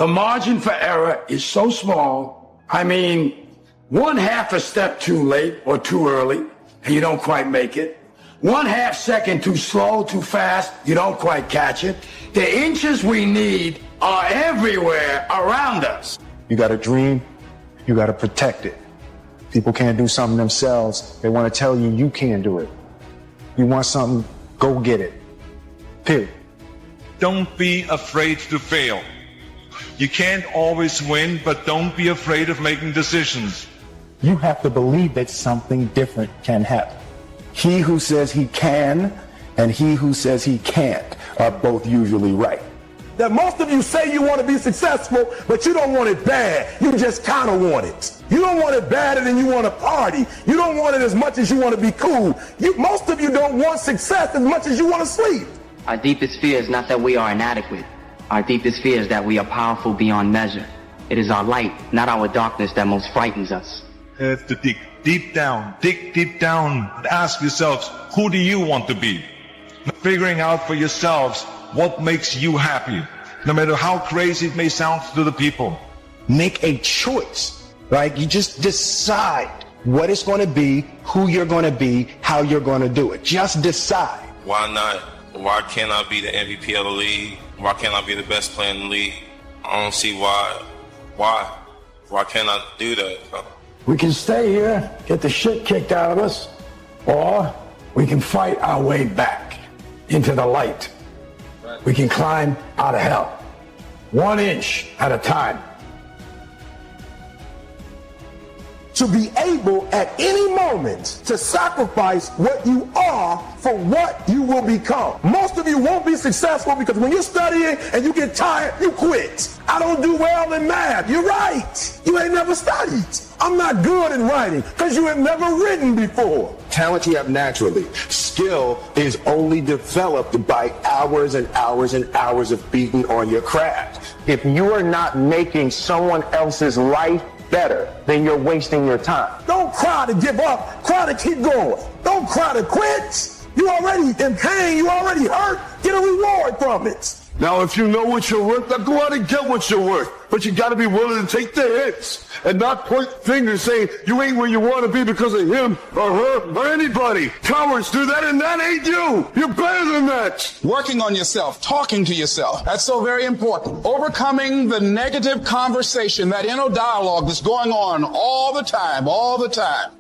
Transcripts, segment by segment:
The margin for error is so small. I mean, 1/2 a step too late or too early, and you don't quite make it. 1/2 second too slow, too fast, you don't quite catch it. The inches we need are everywhere around us. You got a dream, you got to protect it. People can't do something themselves. They want to tell you you can't do it. You want something, go get it. Period. Don't be afraid to fail. You can't always win, but don't be afraid of making decisions. You have to believe that something different can happen. He who says he can and he who says he can't are both usually right. That most of you say you want to be successful, but you don't want it bad. You just kind of want it. You don't want it badder than you want to party. You don't want it as much as you want to be cool. Most of you don't want success as much as you want to sleep. Our deepest fear is not that we are inadequate. Our deepest fear is that we are powerful beyond measure. It is our light, not our darkness, that most frightens us. You have to dig deep down, and ask yourselves, who do you want to be? Figuring out for yourselves what makes you happy, no matter how crazy it may sound to the people. Make a choice, right? You just decide what it's going to be, who you're going to be, how you're going to do it. Just decide. Why not? Why can't I be the MVP of the league? Why can't I be the best player in the league? I don't see why. Why can't I do that? We can stay here, get the shit kicked out of us, or we can fight our way back into the light. We can climb out of hell, 1 inch at a time. To be able at any moment to sacrifice what you are for what you will become. Most of you won't be successful because when you're studying and you get tired, you quit. I don't do well in math. You're right. You ain't never studied. I'm not good in writing because you have never written before. Talent you have naturally. Skill is only developed by hours and hours and hours of beating on your craft. If you are not making someone else's life better, then you're wasting your time. Don't cry to give up. Cry to keep going. Don't cry to quit. You already in pain. You already hurt. Get a reward from it. Now, if you know what you're worth, now go out and get what you're worth. But you got to be willing to take the hits and not point fingers saying you ain't where you want to be because of him or her or anybody. Cowards do that, and that ain't you. You're better than that. Working on yourself, talking to yourself. That's so very important. Overcoming the negative conversation, that inner dialogue that's going on all the time.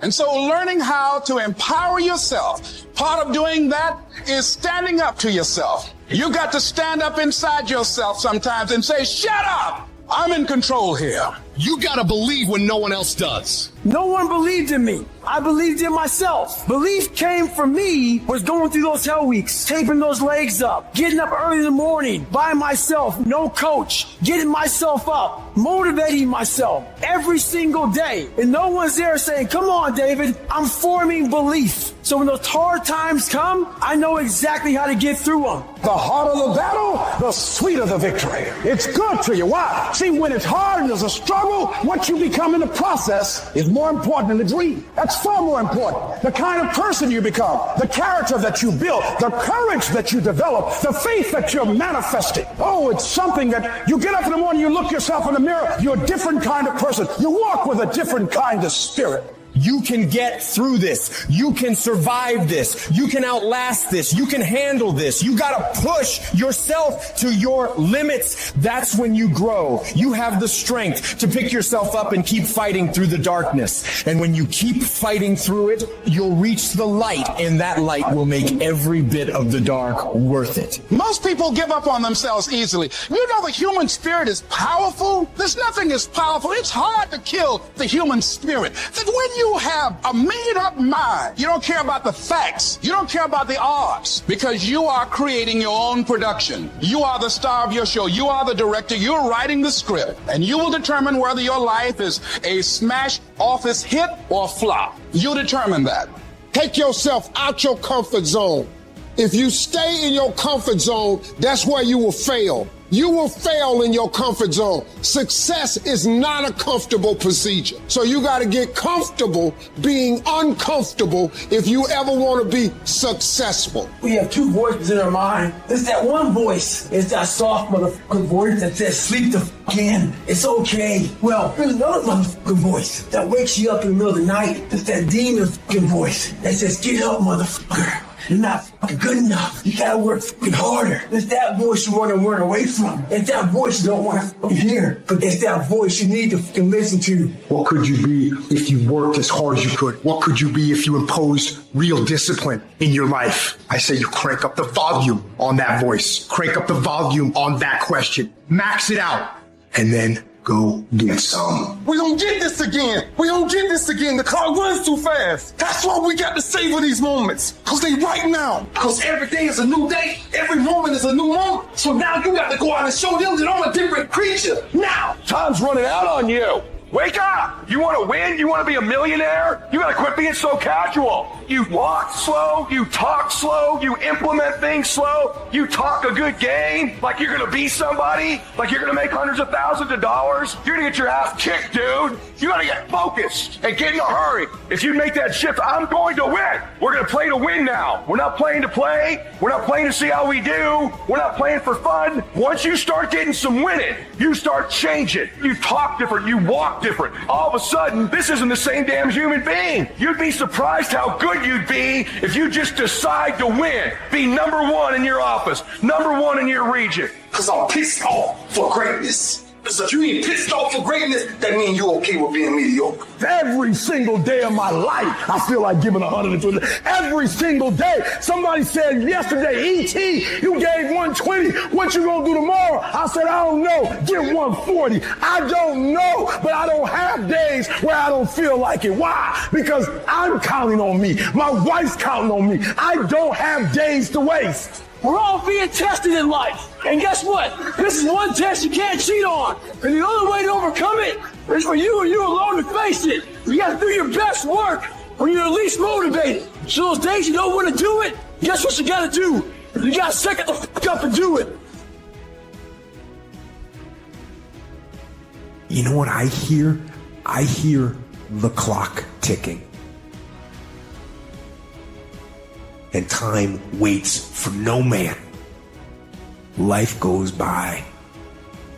And so learning how to empower yourself. Part of doing that is standing up to yourself. You got to stand up inside yourself sometimes and say, shut up! I'm in control here. You gotta believe when no one else does. No one believed in me. I believed in myself. Belief came from me was going through those hell weeks, taping those legs up, getting up early in the morning by myself, no coach, getting myself up, motivating myself every single day. And no one's there saying, come on, David, I'm forming belief. So when those hard times come, I know exactly how to get through them. The harder the battle, the sweeter the victory. It's good to you. Why? See, when it's hard and there's a struggle, what you become in the process is more important than the dream. That's far more important. The kind of person you become, the character that you build, the courage that you develop, the faith that you're manifesting. Oh, it's something that you get up in the morning, you look yourself in the mirror, you're a different kind of person. You walk with a different kind of spirit. You can get through this. You can survive this. You can outlast this. You can handle this. You gotta push yourself to your limits. That's when you grow. You have the strength to pick yourself up and keep fighting through the darkness. And when you keep fighting through it, you'll reach the light, and that light will make every bit of the dark worth it. Most people give up on themselves easily. You know the human spirit is powerful. There's nothing as powerful. It's hard to kill the human spirit. That when you have a made-up mind, you don't care about the facts. You don't care about the odds, because you are creating your own production. You are the star of your show. You are the director. You're writing the script, and you will determine whether your life is a smash office hit or flop. You determine that. Take yourself out your comfort zone. If you stay in your comfort zone, that's where you will fail. You will fail in your comfort zone. Success is not a comfortable procedure. So you got to get comfortable being uncomfortable if you ever want to be successful. We have two voices in our mind. There's that one voice. It's that soft motherfucking voice that says, sleep the fuck in. It's okay. Well, there's another motherfucking voice that wakes you up in the middle of the night. It's that demon fucking voice that says, get up, motherfucker. You're not fucking good enough. You gotta work fucking harder. It's that voice you want to run away from. It's that voice you don't want to fucking hear. But it's that voice you need to fucking listen to. What could you be if you worked as hard as you could? What could you be if you imposed real discipline in your life? I say you crank up the volume on that voice. Crank up the volume on that question. Max it out. And then go get some. We don't get this again. We don't get this again. The clock runs too fast. That's why we got to savor these moments. Because they right now. Because every day is a new day. Every moment is a new moment. So now you got to go out and show them that I'm a different creature. Now. Time's running out on you. Wake up! You want to win? You want to be a millionaire? You got to quit being so casual. You walk slow, you talk slow, you implement things slow, you talk a good game like you're going to be somebody, like you're going to make hundreds of thousands of dollars. You're going to get your ass kicked, dude. You got to get focused and get in a hurry. If you make that shift, I'm going to win. We're going to play to win now. We're not playing to play. We're not playing to see how we do. We're not playing for fun. Once you start getting some winning, you start changing. You talk different. You walk different. All of a sudden, this isn't the same damn human being. You'd be surprised how good you'd be if you just decide to win. Be number one in your office, number one in your region. Because I'm pissed off for greatness. So if you ain't pissed off for greatness, that means you okay with being mediocre. Every single day of my life, I feel like giving 120. Every single day. Somebody said yesterday, E.T., you gave 120. What you gonna do tomorrow? I said, I don't know. Get 140. I don't know, but I don't have days where I don't feel like it. Why? Because I'm counting on me. My wife's counting on me. I don't have days to waste. We're all being tested in life. And guess what? This is one test you can't cheat on. And the only way to overcome it is for you and you alone to face it. You got to do your best work when you're least motivated. So those days you don't want to do it, guess what you got to do? You got to suck it the fuck up and do it. You know what I hear? I hear the clock ticking. And time waits for no man. Life goes by,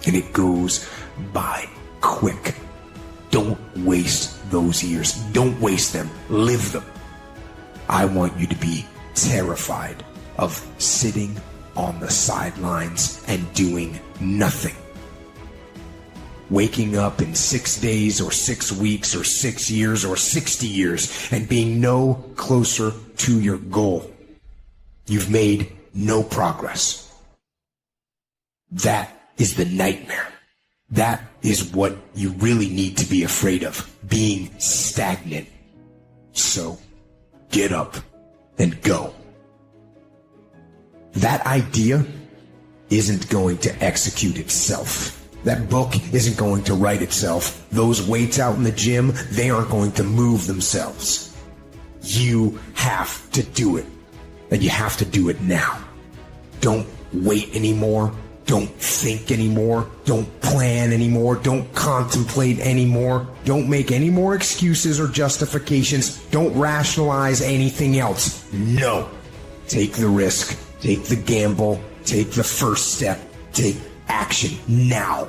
and it goes by quick. Don't waste those years. Don't waste them. Live them. I want you to be terrified of sitting on the sidelines and doing nothing. Waking up in 6 days or 6 weeks or 6 years or 60 years and being no closer to your goal. You've made no progress. That is the nightmare. That is what you really need to be afraid of, being stagnant. So get up and go. That idea isn't going to execute itself. That book isn't going to write itself. Those weights out in the gym, they aren't going to move themselves. You have to do it. And you have to do it now. Don't wait anymore. Don't think anymore. Don't plan anymore. Don't contemplate anymore. Don't make any more excuses or justifications. Don't rationalize anything else. No. Take the risk. Take the gamble. Take the first step. Take action now.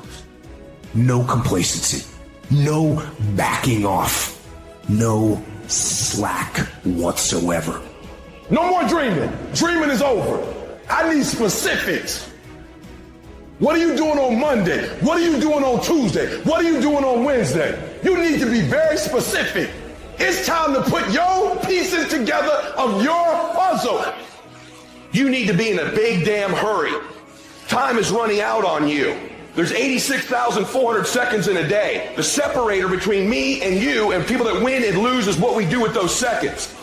No complacency. No backing off. No slack whatsoever. No more dreaming. Dreaming is over. I need specifics. What are you doing on Monday? What are you doing on Tuesday? What are you doing on Wednesday? You need to be very specific. It's time to put your pieces together of your puzzle. You need to be in a big damn hurry. Time is running out on you. There's 86,400 seconds in a day. The separator between me and you and people that win and lose is what we do with those seconds.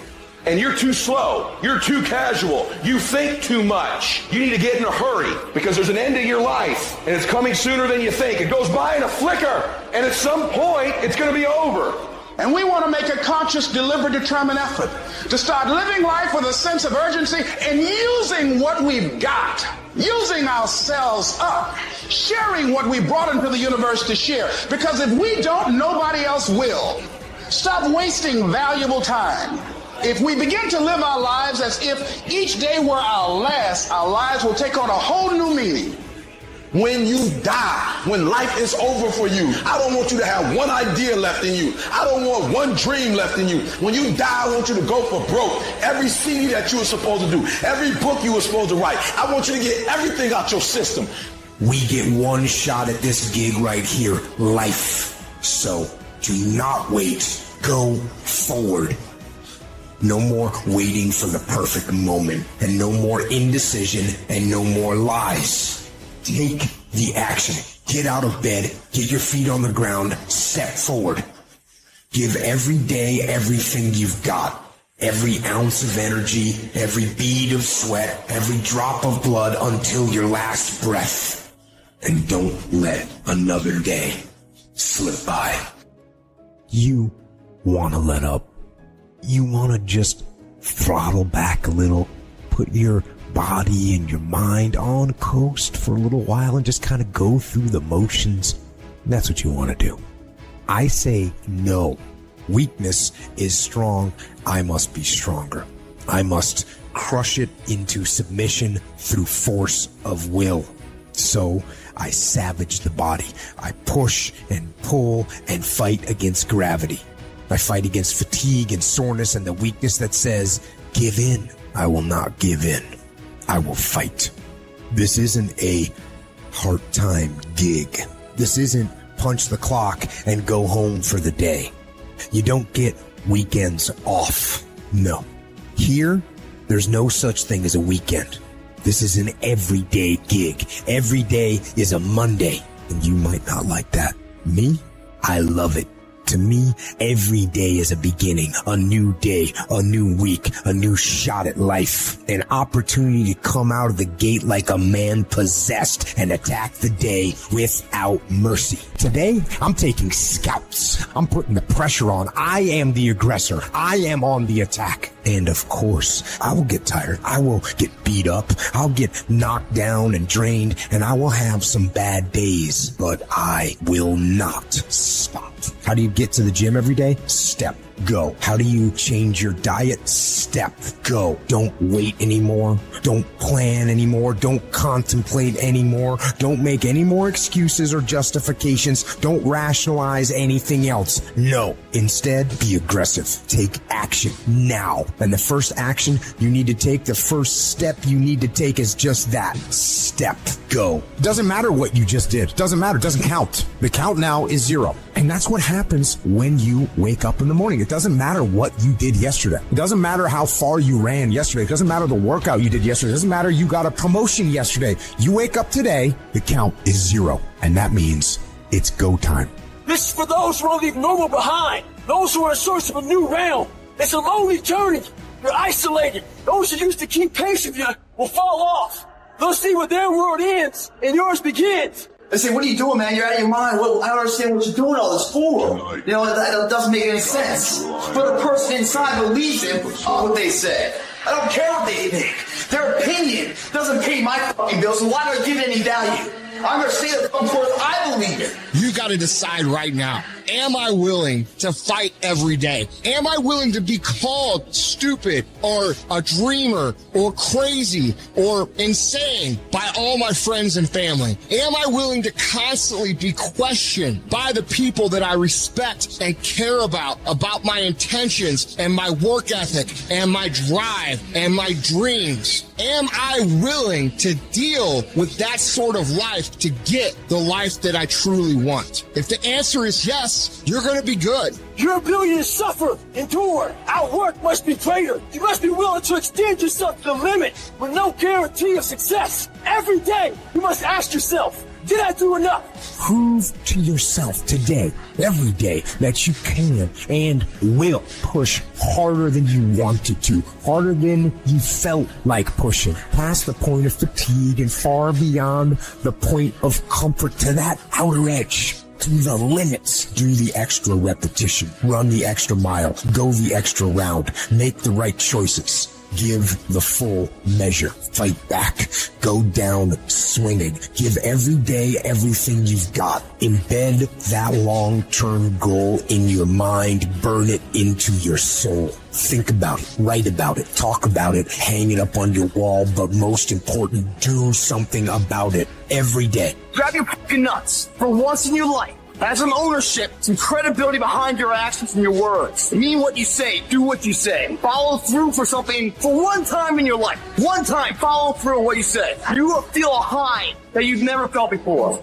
And you're too slow. You're too casual. You think too much. You need to get in a hurry because there's an end to your life and it's coming sooner than you think. It goes by in a flicker and at some point it's going to be over. And we want to make a conscious, deliberate, determined effort to start living life with a sense of urgency and using what we've got using ourselves up, sharing what we brought into the universe to share. Because if we don't, nobody else will. Stop wasting valuable time. If we begin to live our lives as if each day were our last, our lives will take on a whole new meaning. When you die, when life is over for you, I don't want you to have one idea left in you. I don't want one dream left in you. When you die, I want you to go for broke. Every CD that you were supposed to do, every book you were supposed to write, I want you to get everything out your system. We get one shot at this gig right here, life. So do not wait. Go forward. No more waiting for the perfect moment, and no more indecision, and no more lies. Take the action. Get out of bed, get your feet on the ground, step forward. Give every day everything you've got. Every ounce of energy, every bead of sweat, every drop of blood until your last breath. And don't let another day slip by. You want to let up. You want to just throttle back a little, put your body and your mind on coast for a little while and just kind of go through the motions. That's what you want to do. I say no. Weakness is strong. I must be stronger. I must crush it into submission through force of will. So I savage the body. I push and pull and fight against gravity. I fight against fatigue and soreness and the weakness that says, give in. I will not give in. I will fight. This isn't a part-time gig. This isn't punch the clock and go home for the day. You don't get weekends off. No. Here, there's no such thing as a weekend. This is an everyday gig. Every day is a Monday, and you might not like that. Me, I love it. To me, every day is a beginning, a new day, a new week, a new shot at life, an opportunity to come out of the gate like a man possessed and attack the day without mercy. Today, I'm taking scouts. I'm putting the pressure on. I am the aggressor. I am on the attack. And of course, I will get tired. I will get beat up. I'll get knocked down and drained, and I will have some bad days, but I will not stop. How do you get to the gym every day? Step. Go. How do you change your diet? Step. Go. Don't wait anymore. Don't plan anymore. Don't contemplate anymore. Don't make any more excuses or justifications. Don't rationalize anything else. No. Instead, be aggressive. Take action now. And the first action you need to take, the first step you need to take is just that. Step. Go. Doesn't matter what you just did. Doesn't matter. Doesn't count. The count now is 0. And that's what happens when you wake up in the morning. It doesn't matter what you did yesterday. It doesn't matter how far you ran yesterday. It doesn't matter the workout you did yesterday. It doesn't matter you got a promotion yesterday. You wake up today, the count is 0. And that means it's go time. This is for those who want to leave normal behind. Those who are in search of a new realm. It's a lonely journey. You're isolated. Those who used to keep pace with you will fall off. They'll see where their world ends and yours begins. They say, what are you doing, man? You're out of your mind. Well, I don't understand what you're doing all this for. You know, that doesn't make any sense. But the person inside believes in what they say. I don't care what they think. Their opinion doesn't pay my fucking bills, so why do I give it any value? I'm going to say the force I believe in. You got to decide right now. Am I willing to fight every day? Am I willing to be called stupid or a dreamer or crazy or insane by all my friends and family? Am I willing to constantly be questioned by the people that I respect and care about my intentions and my work ethic and my drive and my dreams? Am I willing to deal with that sort of life to get the life that I truly want? If the answer is yes, you're going to be good. Your ability to suffer, endure, outwork must be greater. You must be willing to extend yourself to the limit with no guarantee of success. Every day, you must ask yourself, did I do enough? Prove to yourself today, every day, that you can and will push harder than you wanted to, harder than you felt like pushing, past the point of fatigue and far beyond the point of comfort to that outer edge. To the limits. Do the extra repetition. Run the extra mile. Go the extra round. Make the right choices. Give the full measure. Fight back. Go down swinging. Give every day everything you've got. Embed that long-term goal in your mind. Burn it into your soul. Think about it. Write about it. Talk about it. Hang it up on your wall. But most important, do something about it every day. Grab your fucking nuts for once in your life. Have some ownership, some credibility behind your actions and your words. Mean what you say, do what you say. Follow through for something for one time in your life. One time, follow through on what you say. You will feel a high that you've never felt before.